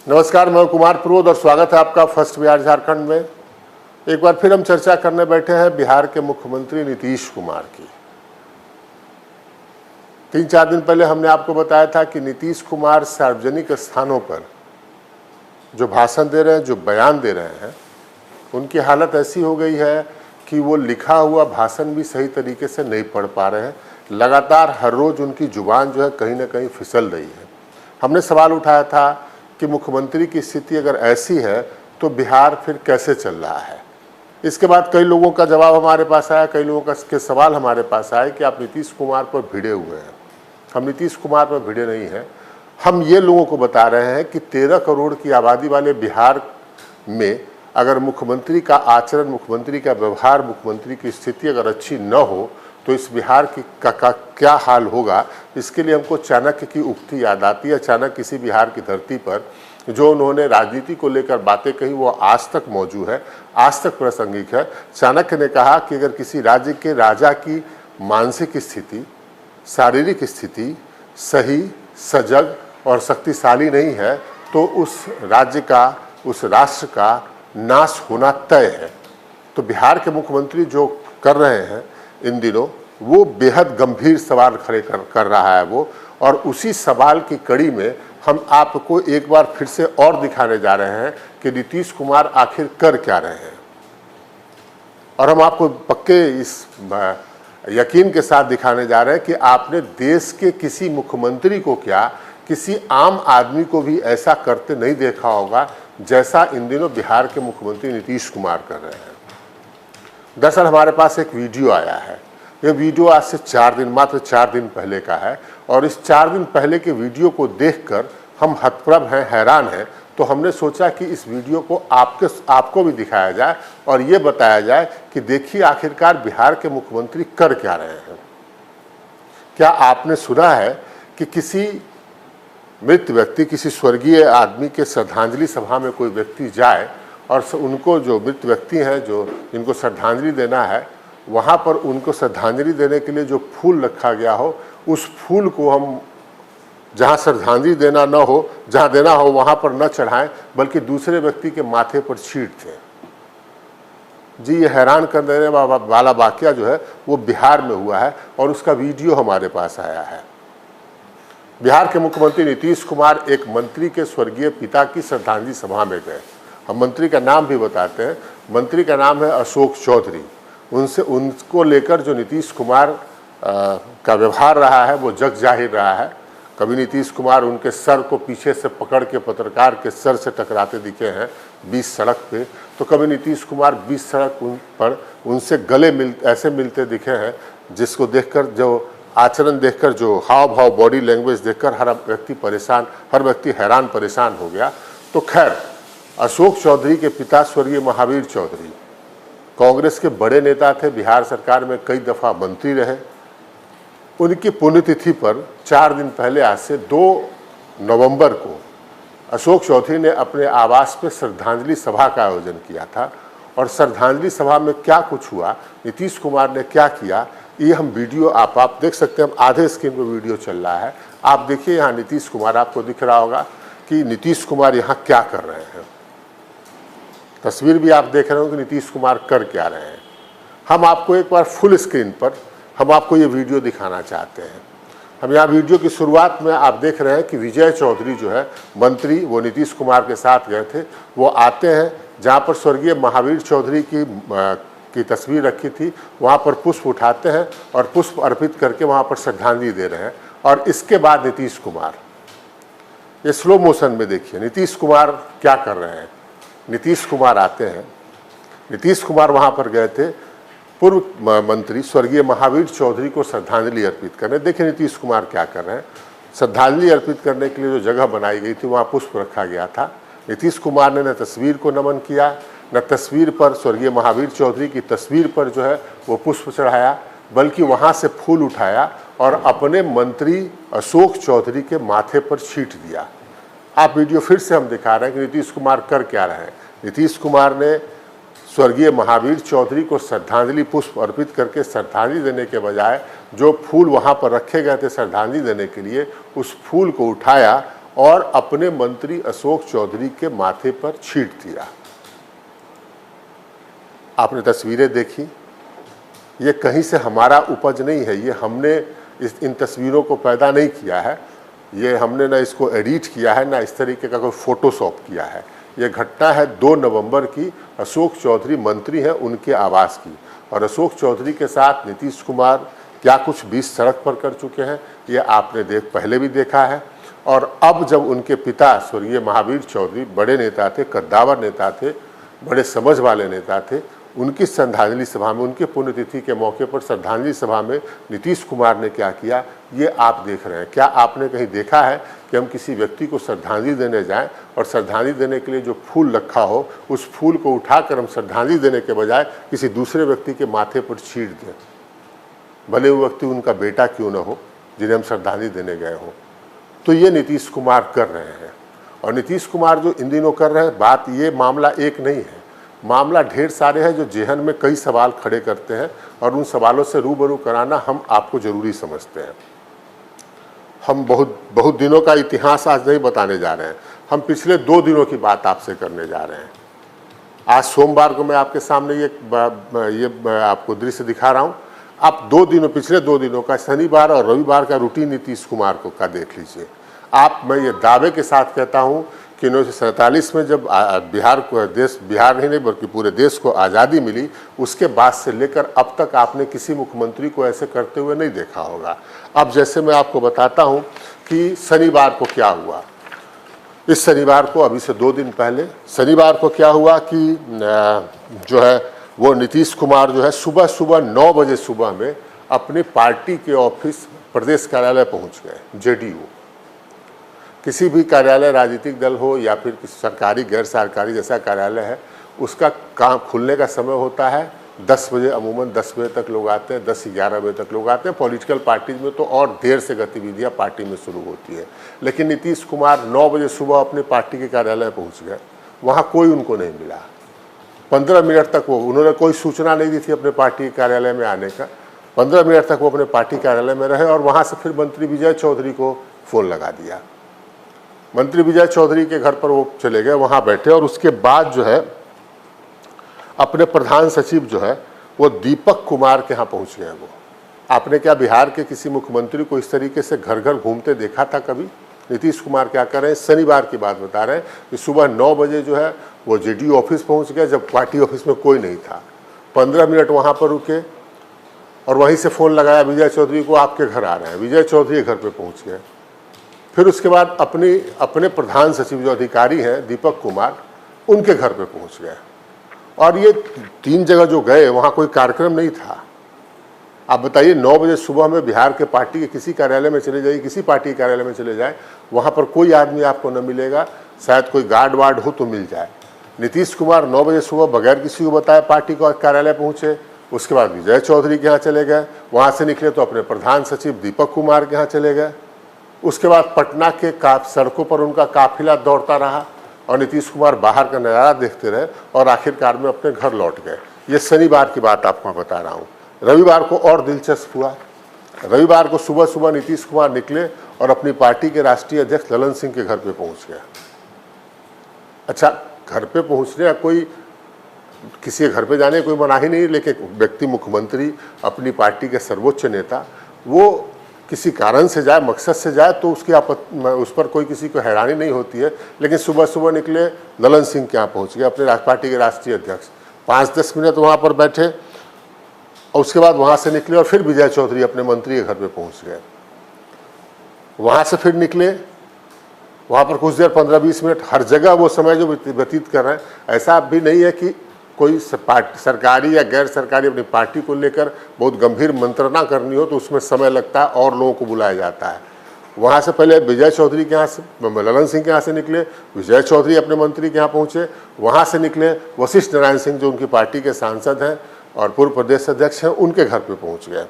नमस्कार, मैं कुमार प्रमोद और स्वागत है आपका फर्स्ट बिहार झारखंड में। एक बार फिर हम चर्चा करने बैठे हैं बिहार के मुख्यमंत्री नीतीश कुमार की। 3-4 दिन पहले हमने आपको बताया था कि नीतीश कुमार सार्वजनिक स्थानों पर जो भाषण दे रहे हैं, जो बयान दे रहे हैं, उनकी हालत ऐसी हो गई है कि वो लिखा हुआ भाषण भी सही तरीके से नहीं पढ़ पा रहे हैं। लगातार हर रोज़ उनकी जुबान जो है कहीं ना कहीं फिसल रही है। हमने सवाल उठाया था कि मुख्यमंत्री की स्थिति अगर ऐसी है तो बिहार फिर कैसे चल रहा है। इसके बाद कई लोगों का जवाब हमारे पास आया, कई लोगों के सवाल हमारे पास आए कि आप नीतीश कुमार पर भिड़े हुए हैं। हम नीतीश कुमार पर भिड़े नहीं हैं। हम ये लोगों को बता रहे हैं कि 13 करोड़ की आबादी वाले बिहार में अगर मुख्यमंत्री का आचरण, मुख्यमंत्री का व्यवहार, मुख्यमंत्री की स्थिति अगर अच्छी न हो तो इस बिहार की का क्या हाल होगा। इसके लिए हमको चाणक्य की उक्ति याद आती है। चाणक्य किसी बिहार की धरती पर जो उन्होंने राजनीति को लेकर बातें कही वो आज तक मौजूद है, आज तक प्रासंगिक है। चाणक्य ने कहा कि अगर किसी राज्य के राजा की मानसिक स्थिति, शारीरिक स्थिति सही, सजग और शक्तिशाली नहीं है तो उस राज्य का, उस राष्ट्र का नाश होना तय है। तो बिहार के मुख्यमंत्री जो कर रहे हैं इन दिनों, वो बेहद गंभीर सवाल खड़े कर रहा है वो, और उसी सवाल की कड़ी में हम आपको एक बार फिर से और दिखाने जा रहे हैं कि नीतीश कुमार आखिर कर क्या रहे हैं। और हम आपको पक्के इस यकीन के साथ दिखाने जा रहे हैं कि आपने देश के किसी मुख्यमंत्री को क्या, किसी आम आदमी को भी ऐसा करते नहीं देखा होगा जैसा इन दिनों बिहार के मुख्यमंत्री नीतीश कुमार कर रहे हैं। दरअसल हमारे पास एक वीडियो आया है। ये वीडियो आज से 4 दिन, मात्र 4 दिन पहले का है, और इस 4 दिन पहले के वीडियो को देखकर हम हतप्रभ हैं, हैरान हैं। तो हमने सोचा कि इस वीडियो को आपको भी दिखाया जाए और ये बताया जाए कि देखिए आखिरकार बिहार के मुख्यमंत्री कर क्या रहे हैं। क्या आपने सुना है कि किसी मृत व्यक्ति, किसी स्वर्गीय आदमी के श्रद्धांजलि सभा में कोई व्यक्ति जाए और उनको, जो मृत व्यक्ति हैं, जो इनको श्रद्धांजलि देना है, वहाँ पर उनको श्रद्धांजलि देने के लिए जो फूल रखा गया हो, उस फूल को हम जहाँ श्रद्धांजलि देना न हो, जहाँ देना हो वहाँ पर न चढ़ाएं, बल्कि दूसरे व्यक्ति के माथे पर छींट दें। जी, ये हैरान कर देने वाला वाकया जो है वो बिहार में हुआ है और उसका वीडियो हमारे पास आया है। बिहार के मुख्यमंत्री नीतीश कुमार एक मंत्री के स्वर्गीय पिता की श्रद्धांजलि सभा में गए। हम मंत्री का नाम भी बताते हैं। मंत्री का नाम है अशोक चौधरी। उनको लेकर जो नीतीश कुमार का व्यवहार रहा है वो जग जाहिर रहा है। कभी नीतीश कुमार उनके सर को पीछे से पकड़ के पत्रकार के सर से टकराते दिखे हैं 20 सड़क पे, तो कभी नीतीश कुमार 20 सड़क पर उनसे गले ऐसे मिलते दिखे हैं, जिसको देखकर, जो आचरण देखकर, जो हाव भाव, बॉडी लैंग्वेज देखकर हर व्यक्ति परेशान, हर व्यक्ति हैरान परेशान हो गया। तो खैर, अशोक चौधरी के पिता स्वर्गीय महावीर चौधरी कांग्रेस के बड़े नेता थे, बिहार सरकार में कई दफ़ा मंत्री रहे। उनकी पुण्यतिथि पर 4 दिन पहले, आज से 2 नवंबर को, अशोक चौधरी ने अपने आवास पर श्रद्धांजलि सभा का आयोजन किया था। और श्रद्धांजलि सभा में क्या कुछ हुआ, नीतीश कुमार ने क्या किया, ये हम वीडियो आप देख सकते हैं। हम आधे स्क्रीन पर वीडियो चल रहा है, आप देखिए। यहाँ नीतीश कुमार, आपको दिख रहा होगा कि नीतीश कुमार यहाँ क्या कर रहे हैं। तस्वीर भी आप देख रहे हो कि नीतीश कुमार कर क्या रहे हैं। हम आपको एक बार फुल स्क्रीन पर हम आपको ये वीडियो दिखाना चाहते हैं। हम यहाँ वीडियो की शुरुआत में आप देख रहे हैं कि विजय चौधरी जो है मंत्री, वो नीतीश कुमार के साथ गए थे। वो आते हैं जहाँ पर स्वर्गीय महावीर चौधरी की तस्वीर रखी थी, वहाँ पर पुष्प उठाते हैं और पुष्प अर्पित करके वहाँ पर श्रद्धांजलि दे रहे हैं। और इसके बाद नीतीश कुमार, ये स्लो मोशन में देखिए नीतीश कुमार क्या कर रहे हैं। नीतीश कुमार आते हैं, नीतीश कुमार वहाँ पर गए थे पूर्व मंत्री स्वर्गीय महावीर चौधरी को श्रद्धांजलि अर्पित करने। देखिए नीतीश कुमार क्या कर रहे हैं। श्रद्धांजलि अर्पित करने के लिए जो जगह बनाई गई थी वहाँ पुष्प रखा गया था। नीतीश कुमार ने न तस्वीर को नमन किया, न तस्वीर पर, स्वर्गीय महावीर चौधरी की तस्वीर पर जो है वो पुष्प चढ़ाया, बल्कि वहाँ से फूल उठाया और अपने मंत्री अशोक चौधरी के माथे पर छींट दिया। आप वीडियो फिर से हम दिखा रहे हैं कि नीतीश कुमार कर क्या रहे हैं। नीतीश कुमार ने स्वर्गीय महावीर चौधरी को श्रद्धांजलि पुष्प अर्पित करके श्रद्धांजलि देने के बजाय जो फूल वहाँ पर रखे गए थे श्रद्धांजलि देने के लिए, उस फूल को उठाया और अपने मंत्री अशोक चौधरी के माथे पर छींट दिया। आपने तस्वीरें देखी, ये कहीं से हमारा उपज नहीं है, ये हमने इन तस्वीरों को पैदा नहीं किया है, ये हमने ना इसको एडिट किया है, ना इस तरीके का कोई फोटोशॉप किया है। ये घटना है 2 नवंबर की, अशोक चौधरी मंत्री हैं उनके आवास की, और अशोक चौधरी के साथ नीतीश कुमार क्या कुछ 20 सड़क पर कर चुके हैं ये आपने पहले भी देखा है। और अब जब उनके पिता स्वर्गीय महावीर चौधरी बड़े नेता थे, कद्दावर नेता थे, बड़े समझ वाले नेता थे, उनकी श्रद्धांजलि सभा में, उनके पुण्यतिथि के मौके पर श्रद्धांजलि सभा में नीतीश कुमार ने क्या किया ये आप देख रहे हैं। क्या आपने कहीं देखा है कि हम किसी व्यक्ति को श्रद्धांजलि देने जाएं और श्रद्धांजलि देने के लिए जो फूल रखा हो उस फूल को उठाकर हम श्रद्धांजलि देने के बजाय किसी दूसरे व्यक्ति के माथे पर छींट दें, भले वो व्यक्ति उनका बेटा क्यों न हो जिन्हें हम श्रद्धांजलि देने गए हों। तो ये नीतीश कुमार कर रहे हैं। और नीतीश कुमार जो इन दिनों कर रहे हैं, बात ये मामला एक नहीं है, मामला ढेर सारे हैं जो जेहन में कई सवाल खड़े करते हैं, और उन सवालों से रूबरू कराना हम आपको ज़रूरी समझते हैं। हम बहुत दिनों का इतिहास आज नहीं बताने जा रहे हैं, हम पिछले 2 दिनों की बात आपसे करने जा रहे हैं। आज सोमवार को मैं आपके सामने ये आपको दृश्य दिखा रहा हूँ। आप पिछले 2 दिनों का शनिवार और रविवार का रूटीन नीतीश कुमार का देख लीजिए। मैं ये दावे के साथ कहता हूँ कि 1947 में जब बिहार नहीं बल्कि पूरे देश को आज़ादी मिली, उसके बाद से लेकर अब तक आपने किसी मुख्यमंत्री को ऐसे करते हुए नहीं देखा होगा। अब जैसे मैं आपको बताता हूं कि शनिवार को क्या हुआ। इस शनिवार को, अभी से 2 दिन पहले शनिवार को क्या हुआ कि जो है वो नीतीश कुमार जो है सुबह 9 बजे सुबह में अपनी पार्टी के ऑफिस प्रदेश कार्यालय पहुंच गए। जेडीयू, किसी भी कार्यालय, राजनीतिक दल हो या फिर सरकारी गैर सरकारी जैसा कार्यालय है, उसका काम खुलने का समय होता है 10 बजे। अमूमन 10 बजे तक लोग आते हैं, 10-11 बजे तक लोग आते हैं। पॉलिटिकल पार्टीज में तो और देर से गतिविधियां पार्टी में शुरू होती है। लेकिन नीतीश कुमार 9 बजे सुबह अपने पार्टी के कार्यालय पहुंच गए, वहाँ कोई उनको नहीं मिला। 15 मिनट तक उन्होंने कोई सूचना नहीं दी थी अपने पार्टी कार्यालय में आने का। 15 मिनट तक वो अपने पार्टी कार्यालय में रहे और वहाँ से फिर मंत्री विजय चौधरी को फ़ोन लगा दिया। मंत्री विजय चौधरी के घर पर वो चले गए, वहाँ बैठे, और उसके बाद जो है अपने प्रधान सचिव जो है वो दीपक कुमार के यहाँ पहुँच गए। वो आपने क्या बिहार के किसी मुख्यमंत्री को इस तरीके से घर घर घूमते देखा था कभी? नीतीश कुमार क्या कर रहे हैं, शनिवार की बात बता रहे हैं कि सुबह 9 बजे जो है वो जेडीयू ऑफिस पहुँच गए, जब पार्टी ऑफिस में कोई नहीं था। 15 मिनट वहाँ पर रुके और वहीं से फ़ोन लगाया विजय चौधरी को, आपके घर आ रहे हैं। विजय चौधरी घर पर पहुँच गए। फिर उसके बाद अपने प्रधान सचिव जो अधिकारी हैं दीपक कुमार, उनके घर पे पहुंच गए। और ये 3 जगह जो गए वहाँ कोई कार्यक्रम नहीं था। आप बताइए, 9 बजे सुबह में बिहार के पार्टी के किसी कार्यालय में चले जाइए, किसी पार्टी कार्यालय में चले जाए, वहाँ पर कोई आदमी आपको न मिलेगा, शायद कोई गार्ड वार्ड हो तो मिल जाए। नीतीश कुमार 9 बजे सुबह बगैर किसी को बताए पार्टी का कार्यालय पहुँचे। उसके बाद विजय चौधरी के यहाँ चले गए, वहाँ से निकले तो अपने प्रधान सचिव दीपक कुमार के यहाँ चले गए। उसके बाद पटना के सड़कों पर उनका काफिला दौड़ता रहा और नीतीश कुमार बाहर का नज़ारा देखते रहे और आखिरकार में अपने घर लौट गए। ये शनिवार की बात आपको बता रहा हूँ। रविवार को और दिलचस्प हुआ। रविवार को सुबह नीतीश कुमार निकले और अपनी पार्टी के राष्ट्रीय अध्यक्ष ललन सिंह के घर पे पहुँच गए। अच्छा, घर पे पहुँचने या कोई किसी के घर पे जाने कोई मनाही नहीं, लेकिन व्यक्ति मुख्यमंत्री, अपनी पार्टी के सर्वोच्च नेता, वो किसी कारण से जाए, मकसद से जाए तो उस पर कोई किसी को हैरानी नहीं होती है। लेकिन सुबह निकले, ललन सिंह के यहाँ पहुँच गए, अपने पार्टी के राष्ट्रीय अध्यक्ष। 5-10 मिनट वहाँ पर बैठे और उसके बाद वहाँ से निकले और फिर विजय चौधरी अपने मंत्री के घर पे पहुँच गए। वहाँ से फिर निकले, वहाँ पर कुछ देर 15-20 मिनट, हर जगह वो समय जो व्यतीत कर रहे हैं। ऐसा भी नहीं है कि कोई सरकारी या गैर सरकारी अपनी पार्टी को लेकर बहुत गंभीर मंत्रणा करनी हो तो उसमें समय लगता है और लोगों को बुलाया जाता है। वहाँ से पहले विजय चौधरी के यहाँ से, ललन सिंह के यहाँ से निकले, विजय चौधरी अपने मंत्री के यहाँ पहुँचे। वहाँ से निकले वशिष्ठ नारायण सिंह जो उनकी पार्टी के सांसद हैं और पूर्व प्रदेश अध्यक्ष हैं, उनके घर पर पहुँच गए।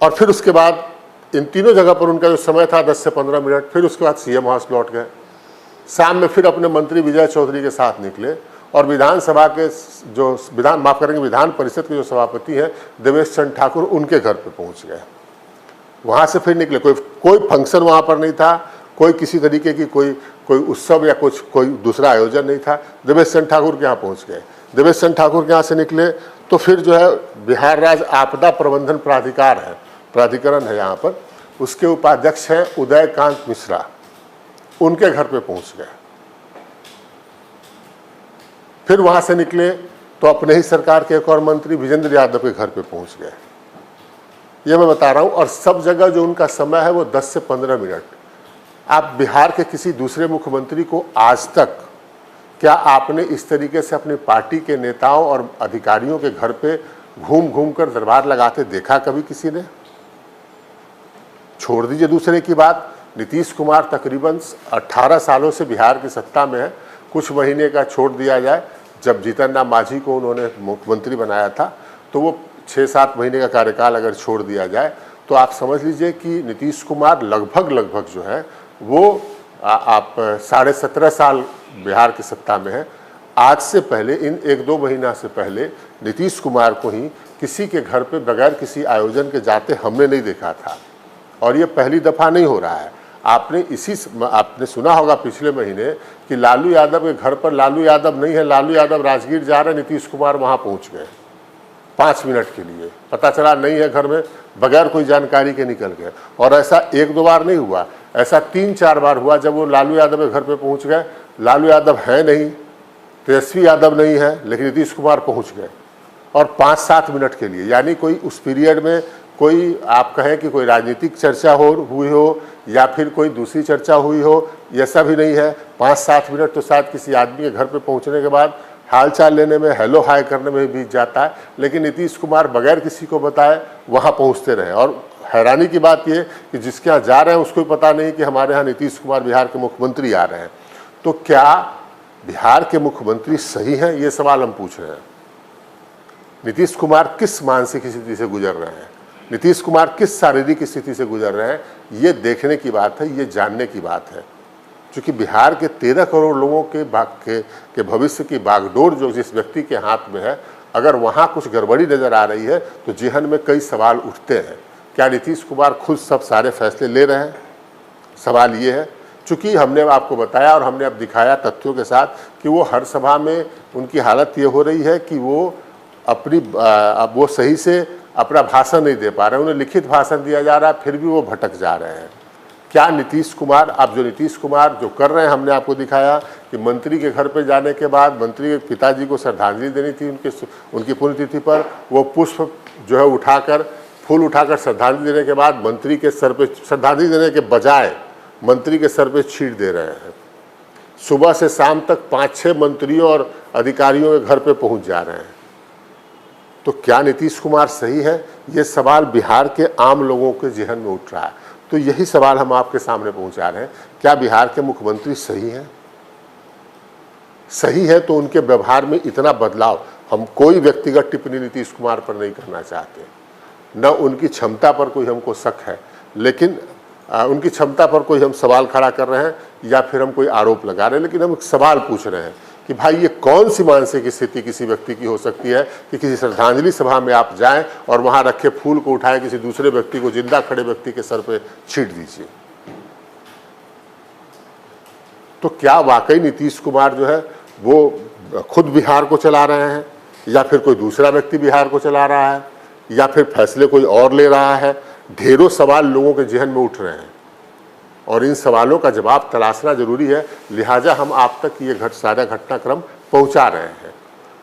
और फिर उसके बाद इन तीनों जगह पर उनका जो समय था 10 से 15 मिनट, फिर उसके बाद सीएम हाउस लौट गए। शाम में फिर अपने मंत्री विजय चौधरी के साथ निकले और विधानसभा के जो विधान परिषद के जो सभापति हैं देवेश चंद्र ठाकुर, उनके घर पे पहुंच गए। वहां से फिर निकले, कोई फंक्शन वहां पर नहीं था, कोई किसी तरीके की कोई उत्सव या कोई दूसरा आयोजन नहीं था। देवेश चंद्र ठाकुर के यहाँ पहुँच गए। देवेश चंद्र ठाकुर के यहाँ से निकले तो फिर जो है बिहार राज्य आपदा प्रबंधन प्राधिकरण है यहाँ पर, उसके उपाध्यक्ष हैं उदयकांत मिश्रा, उनके घर पे पहुँच गए। फिर वहाँ से निकले तो अपने ही सरकार के एक और मंत्री विजेंद्र यादव के घर पे पहुँच गए। ये मैं बता रहा हूँ। और सब जगह जो उनका समय है वो 10 से 15 मिनट। आप बिहार के किसी दूसरे मुख्यमंत्री को आज तक क्या आपने इस तरीके से अपनी पार्टी के नेताओं और अधिकारियों के घर पे घूम घूम कर दरबार लगाते देखा कभी किसी ने? छोड़ दीजिए दूसरे की बात, नीतीश कुमार तकरीबन 18 सालों से बिहार की सत्ता में है। कुछ महीने का छोड़ दिया जाए, जब जीतन राम मांझी को उन्होंने मुख्यमंत्री बनाया था तो वो 6-7 महीने का कार्यकाल अगर छोड़ दिया जाए तो आप समझ लीजिए कि नीतीश कुमार लगभग जो है वो आप 17.5 साल बिहार की सत्ता में है। आज से पहले, इन 1-2 महीना से पहले नीतीश कुमार को ही किसी के घर पे बगैर किसी आयोजन के जाते हमने नहीं देखा था। और ये पहली दफ़ा नहीं हो रहा है। आपने सुना होगा पिछले महीने कि लालू यादव के घर पर लालू यादव नहीं है, लालू यादव राजगीर जा रहे, नीतीश कुमार वहाँ पहुँच गए 5 मिनट के लिए। पता चला नहीं है घर में, बगैर कोई जानकारी के निकल गए। और ऐसा 1-2 बार नहीं हुआ, ऐसा 3-4 बार हुआ जब वो लालू यादव के घर पे पहुंच गए। लालू यादव है नहीं, तेजस्वी यादव नहीं है, लेकिन नीतीश कुमार पहुंच गए और 5-7 मिनट के लिए। यानी कोई उस पीरियड में कोई आप कहें कि कोई राजनीतिक चर्चा हुई हो या फिर कोई दूसरी चर्चा हुई हो, ये सब भी नहीं है। 5-7 मिनट तो शायद किसी आदमी के घर पे पहुंचने के बाद हाल चाल लेने में, हेलो हाय करने में बीत जाता है, लेकिन नीतीश कुमार बगैर किसी को बताए वहाँ पहुँचते रहे। और हैरानी की बात यह कि जिसके यहाँ जा रहे हैं उसको भी पता नहीं कि हमारे यहाँ नीतीश कुमार बिहार के मुख्यमंत्री आ रहे हैं। तो क्या बिहार के मुख्यमंत्री सही हैं, ये सवाल हम पूछ रहे हैं। नीतीश कुमार किस मानसिक स्थिति से गुजर रहे हैं, नीतीश कुमार किस शारीरिक स्थिति से गुजर रहे हैं, ये देखने की बात है, ये जानने की बात है। क्योंकि बिहार के 13 करोड़ लोगों के भविष्य की बागडोर जो जिस व्यक्ति के हाथ में है, अगर वहाँ कुछ गड़बड़ी नज़र आ रही है तो जेहन में कई सवाल उठते हैं। क्या नीतीश कुमार खुद सब सारे फैसले ले रहे हैं? सवाल ये है। चूँकि हमने आपको बताया और हमने अब दिखाया तथ्यों के साथ कि वो हर सभा में उनकी हालत ये हो रही है कि वो अब वो सही से अपना भाषण नहीं दे पा रहे हैं। उन्हें लिखित भाषण दिया जा रहा है, फिर भी वो भटक जा रहे हैं। क्या नीतीश कुमार, अब जो नीतीश कुमार जो कर रहे हैं, हमने आपको दिखाया कि मंत्री के घर पे जाने के बाद मंत्री के पिताजी को श्रद्धांजलि देनी थी उनकी पुण्यतिथि पर, वो पुष्प जो है फूल उठाकर श्रद्धांजलि देने के बाद मंत्री के सर पे, श्रद्धांजलि देने के बजाय मंत्री के सर पे छींट दे रहे हैं। सुबह से शाम तक 5-6 मंत्रियों और अधिकारियों के घर पे पहुंच जा रहे हैं। तो क्या नीतीश कुमार सही है? ये सवाल बिहार के आम लोगों के जेहन में उठ रहा है। तो यही सवाल हम आपके सामने पहुंचा रहे हैं। क्या बिहार के मुख्यमंत्री सही हैं? सही है तो उनके व्यवहार में इतना बदलाव, हम कोई व्यक्तिगत टिप्पणी नीतीश कुमार पर नहीं करना चाहते, न उनकी क्षमता पर कोई हमको शक है, लेकिन उनकी क्षमता पर कोई हम सवाल खड़ा कर रहे हैं या फिर हम कोई आरोप लगा रहे हैं, लेकिन हम एक सवाल पूछ रहे हैं कि भाई ये कौन सी मानसिक स्थिति किसी व्यक्ति की हो सकती है कि किसी श्रद्धांजलि सभा में आप जाएं और वहां रखे फूल को उठाएं, किसी दूसरे व्यक्ति को, जिंदा खड़े व्यक्ति के सर पे छींट दीजिए। तो क्या वाकई नीतीश कुमार जो है वो खुद बिहार को चला रहे हैं या फिर कोई दूसरा व्यक्ति बिहार को चला रहा है या फिर फैसले कोई और ले रहा है? ढेरों सवाल लोगों के जेहन में उठ रहे हैं और इन सवालों का जवाब तलाशना जरूरी है। लिहाजा हम आप तक ये सारा घटनाक्रम पहुंचा रहे हैं।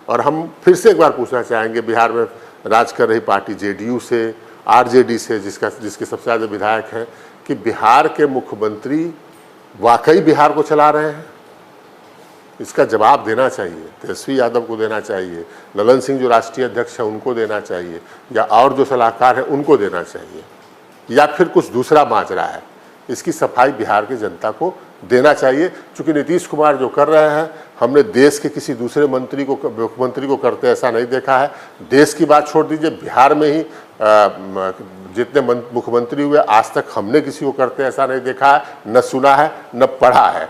और हम फिर से एक बार पूछना चाहेंगे, बिहार में राज कर रही पार्टी जेडीयू से, आरजेडी से, जिसके सबसे ज़्यादा विधायक हैं, कि बिहार के मुख्यमंत्री वाकई बिहार को चला रहे हैं? इसका जवाब देना चाहिए, तेजस्वी यादव को देना चाहिए, ललन सिंह जो राष्ट्रीय अध्यक्ष हैं उनको देना चाहिए, या और जो सलाहकार हैं उनको देना चाहिए, या फिर कुछ दूसरा माजरा है। इसकी सफाई बिहार की जनता को देना चाहिए। चूँकि नीतीश कुमार जो कर रहे हैं, हमने देश के किसी दूसरे मुख्यमंत्री को करते ऐसा नहीं देखा है। देश की बात छोड़ दीजिए, बिहार में ही जितने मुख्यमंत्री हुए आज तक हमने किसी को करते ऐसा नहीं देखा है, न सुना है, न पढ़ा है।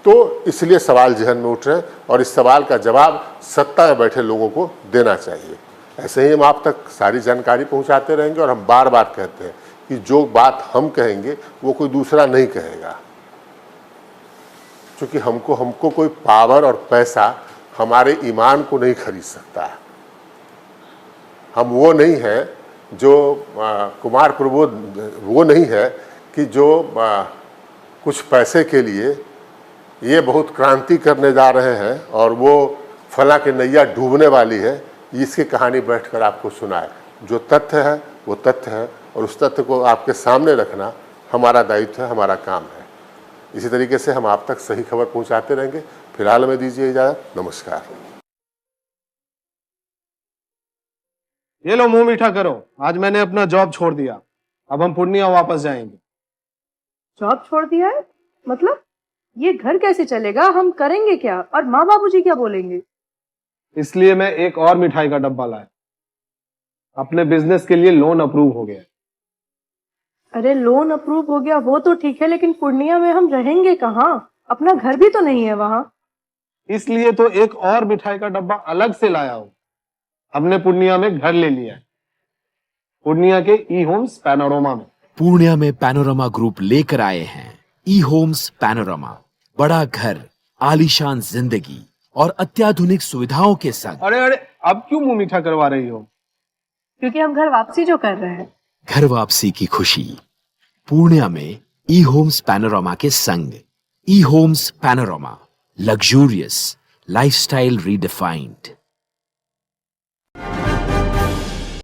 तो इसलिए सवाल जहन में उठ रहे हैं और इस सवाल का जवाब सत्ता में बैठे लोगों को देना चाहिए। ऐसे ही हम आप तक सारी जानकारी पहुंचाते रहेंगे और हम बार बार कहते हैं कि जो बात हम कहेंगे वो कोई दूसरा नहीं कहेगा। क्योंकि हमको कोई पावर और पैसा हमारे ईमान को नहीं खरीद सकता है। हम वो नहीं है जो कुमार प्रबोध वो नहीं है कि जो कुछ पैसे के लिए ये बहुत क्रांति करने जा रहे हैं और वो फला की नैया डूबने वाली है, इसकी कहानी बैठकर आपको सुनाए। जो तथ्य है वो तथ्य है और उस तथ्य को आपके सामने रखना हमारा दायित्व है, हमारा काम है। इसी तरीके से हम आप तक सही खबर पहुंचाते रहेंगे। फिलहाल में दीजिए इजाजत, नमस्कार। ये लो मुंह मीठा करो, आज मैंने अपना जॉब छोड़ दिया, अब हम पूर्णिया वापस जाएंगे। जॉब छोड़ दिया है? मतलब ये घर कैसे चलेगा? हम करेंगे क्या? और माँ बाबूजी क्या बोलेंगे? इसलिए मैं एक और मिठाई का डब्बा लाया। अपने बिजनेस के लिए लोन अप्रूव हो गया। अरे लोन अप्रूव हो गया वो तो ठीक है, लेकिन पूर्णिया में हम रहेंगे कहाँ? अपना घर भी तो नहीं है वहाँ। इसलिए तो एक और मिठाई का डब्बा अलग से लाया हूं। हमने पूर्णिया में घर ले लिया है, पूर्णिया के ई होम्स पैनोरमा में। पूर्णिया में पैनोरमा ग्रुप लेकर आए हैं ई होम्स पैनोरमा। बड़ा घर, आलीशान जिंदगी और अत्याधुनिक सुविधाओं के संग। अरे अरे, अब क्यों मुंह मीठा करवा रही हो? क्योंकि हम घर वापसी जो कर रहे हैं। घर वापसी की खुशी पूर्णिया में ई होम्स पैनोरमा के संग। ई Homes Panorama, luxurious lifestyle redefined.